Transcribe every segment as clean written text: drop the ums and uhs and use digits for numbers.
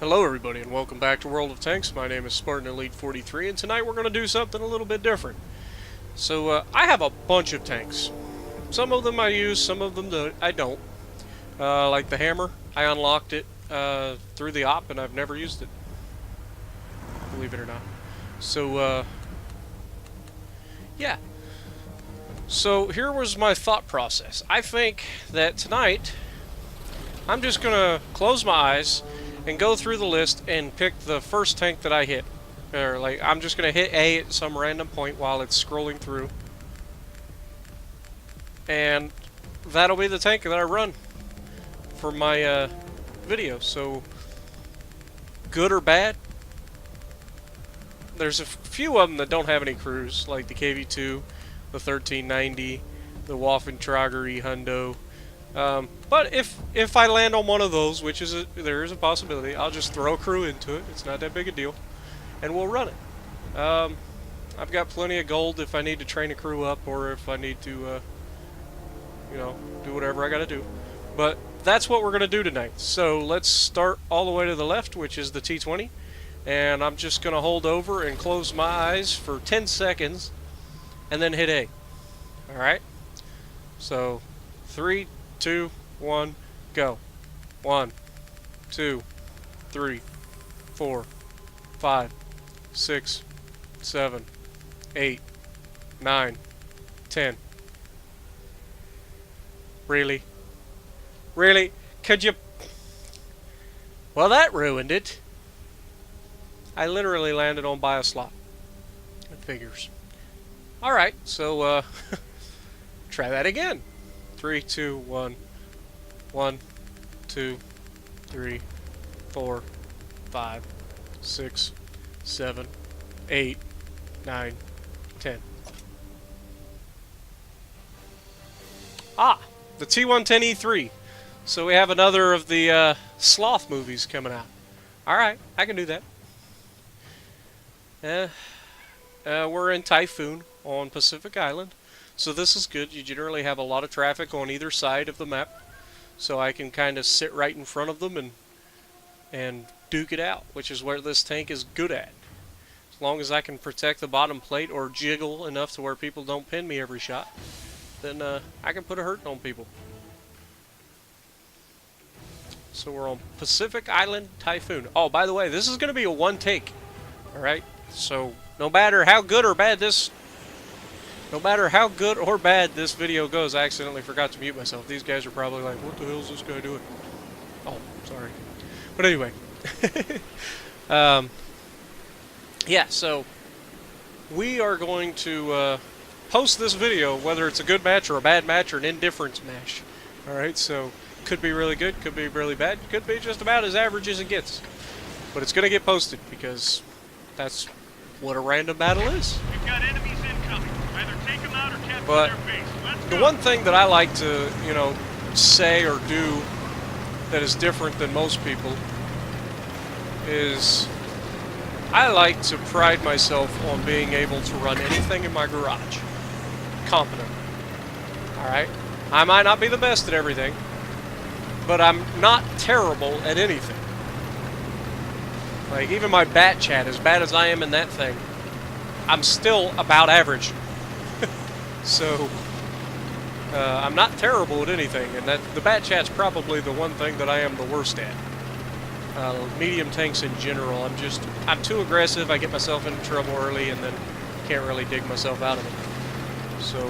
Hello everybody and welcome back to World of Tanks. My name is Spartan Elite 43 and tonight we're going to do something a little bit different. So I have a bunch of tanks. Some of them I use, some of them I don't. Like the hammer, I unlocked it through the op and I've never used it. Believe it or not. So yeah. So here was my thought process. I think that tonight I'm just going to close my eyes and go through the list and pick the first tank that I hit. Or like I'm just gonna hit A at some random point while it's scrolling through, and that'll be the tank that I run for my video. So good or bad, there's a few of them that don't have any crews, like the KV2, the 1390, the Waffentrager Hundo. But if I land on one of those, which is there is a possibility, I'll just throw a crew into it. It's not that big a deal, and we'll run it. I've got plenty of gold if I need to train a crew up, or if I need to, you know, do whatever I got to do. But that's what we're gonna do tonight. So let's start all the way to the left, which is the T20, and I'm just gonna hold over and close my eyes for 10 seconds, and then hit A. All right. So 3, 2, 1, go. 1, 2, 3, 4, 5, 6, 7, 8, 9, 10. Really? Really? Could you? Well, that ruined it. I literally landed on by a slot. It figures. Alright, so try that again. 3, 2, 1. 1, 2, 3, 4, 5, 6, 7, 8, 9, 10. Ah, the T110E3. So we have another of the Sloth movies coming out. Alright, I can do that. We're in Typhoon on Pacific Island. So this is good. You generally have a lot of traffic on either side of the map. So I can kind of sit right in front of them and duke it out, which is where this tank is good at. As long as I can protect the bottom plate or jiggle enough to where people don't pin me every shot, then I can put a hurt on people. So we're on Pacific Island Typhoon. Oh, by the way, this is going to be a one take. Alright? So no matter how good or bad this video goes, I accidentally forgot to mute myself. These guys are probably like, what the hell is this guy doing? Oh, sorry. But anyway. Yeah, so we are going to post this video, whether it's a good match or a bad match or an indifference match. Alright, so could be really good, could be really bad, could be just about as average as it gets. But it's going to get posted because that's what a random battle is. We've got enemies incoming. Either take them out or capture But their base. Let's the go. one thing that I like to, you know, say or do that is different than most people is I like to pride myself on being able to run anything in my garage competently. Alright? I might not be the best at everything, but I'm not terrible at anything. Like, even my bat chat, as bad as I am in that thing, I'm still about average. So, I'm not terrible at anything, and that the bat chat's probably the one thing that I am the worst at. Medium tanks in general, I'm too aggressive, I get myself into trouble early, and then can't really dig myself out of it. So,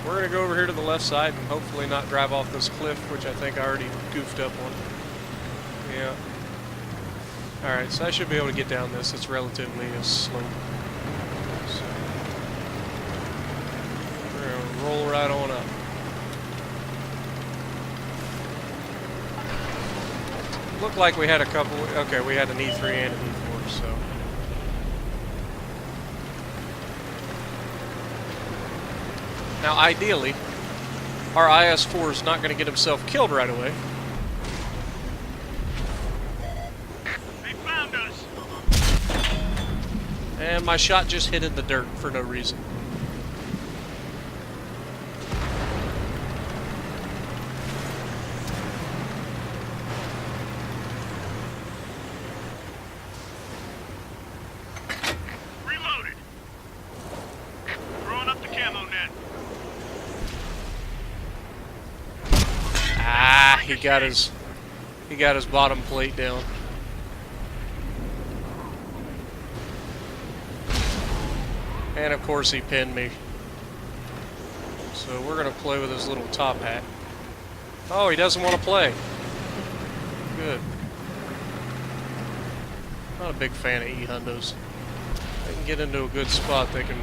we're going to go over here to the left side and hopefully not drive off this cliff, which I think I already goofed up on. Yeah. Alright, so I should be able to get down this. It's relatively a slope. So, we're going to roll right on up. Looked like we had a couple. Okay, we had an E3 and an E4, so. Now, ideally, our IS-4 is not going to get himself killed right away. They found us. And my shot just hit in the dirt for no reason. he got his bottom plate down. And of course he pinned me. So we're gonna play with his little top hat. Oh, he doesn't want to play. Good. Not a big fan of E-Hundos. They can get into a good spot, they can...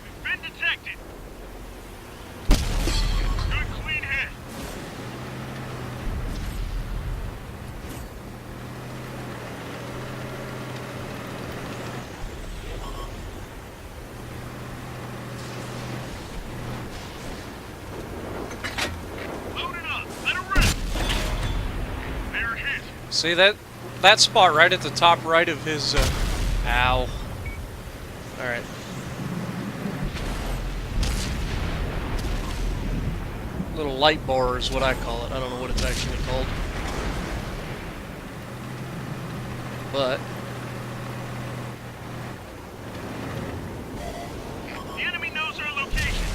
We've been detected. Good clean hit. Loading up. Let it rip. They're hit. See that spot right at the top right of his, ow. Alright. Little light bar is what I call it. I don't know what it's actually called. But The enemy knows our location.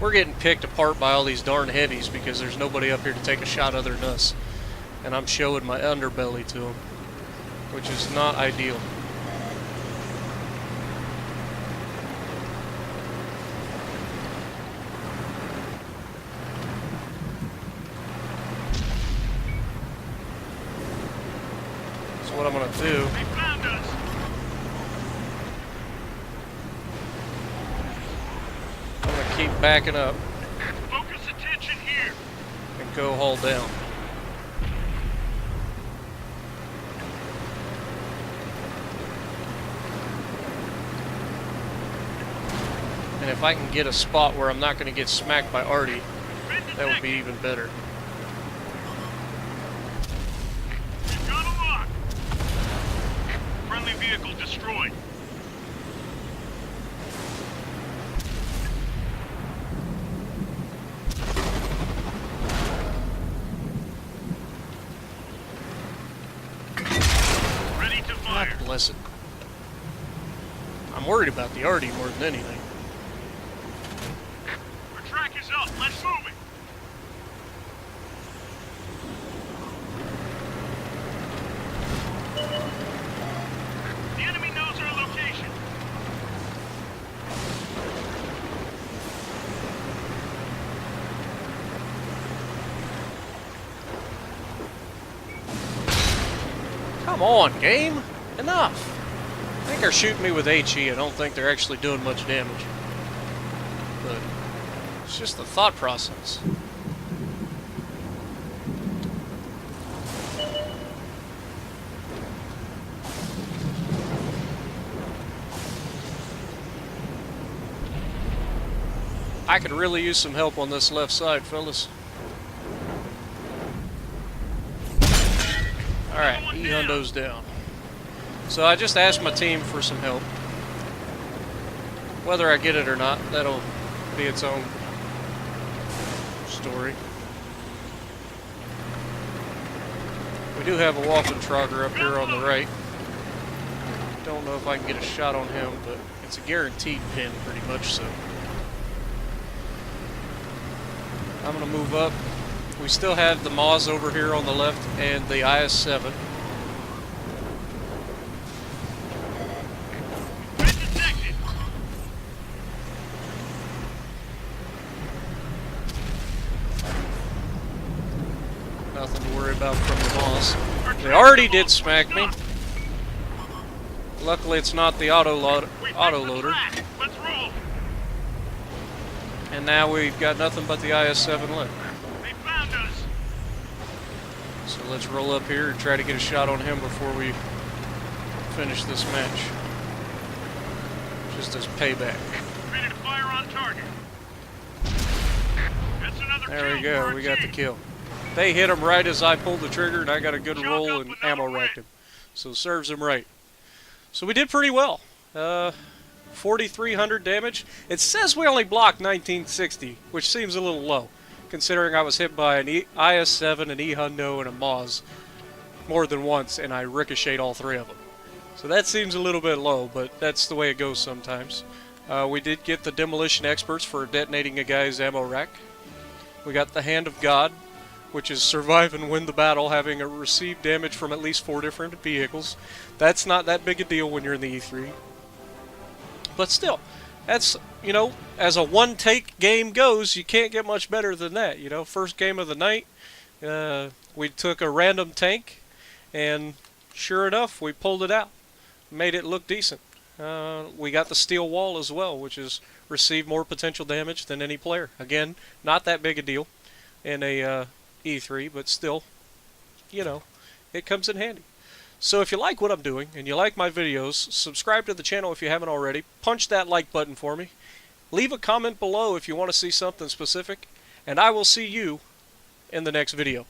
we're getting picked apart by all these darn heavies because there's nobody up here to take a shot other than us. And I'm showing my underbelly to them, which is not ideal. So what I'm going to do... They found us. I'm going to keep backing up Focus attention here. and go haul down. And if I can get a spot where I'm not going to get smacked by Artie, that would be even better. We've got a lock. Friendly vehicle destroyed. Ready to God fire. bless it. I'm worried about the Artie more than anything. Our track is up. Let's move it. The enemy knows our location. Come on, game! Enough! I think they're shooting me with HE. I don't think they're actually doing much damage. But it's just the thought process. I could really use some help on this left side, fellas. Alright, E-Hundo's down. So I just asked my team for some help. Whether I get it or not, that'll be its own story. We do have a Waffentrager up here on the right. Don't know if I can get a shot on him, but it's a guaranteed pin pretty much so. I'm going to move up. We still have the Moz over here on the left and the IS-7. Been detected. Nothing to worry about from the Moz. They already did smack me. Luckily it's not the auto loader. Let's roll. And now we've got nothing but the IS-7 left. They found us. So let's roll up here and try to get a shot on him before we finish this match. Just as payback. Ready to fire on target. That's another There we kill go, for our we got the team. kill. They hit him right as I pulled the trigger and I got a good Chalk roll up and another ammo win. racked him. So serves him right. So we did pretty well. 4,300 damage. It says we only blocked 1960, which seems a little low, considering I was hit by an IS-7, an E-Hundo, and a Moz more than once, and I ricocheted all three of them. So that seems a little bit low, but that's the way it goes sometimes. We did get the Demolition Experts for detonating a guy's ammo rack. We got the Hand of God, which is survive and win the battle, having a received damage from at least 4 different vehicles. That's not that big a deal when you're in the E3. But still, that's, you know, as a one-take game goes, you can't get much better than that. You know, first game of the night, we took a random tank, and sure enough, we pulled it out. Made it look decent. We got the steel wall as well, which is received more potential damage than any player. Again, not that big a deal in a E3, but still, you know, it comes in handy. So if you like what I'm doing and you like my videos, subscribe to the channel if you haven't already. Punch that like button for me. Leave a comment below if you want to see something specific, and I will see you in the next video.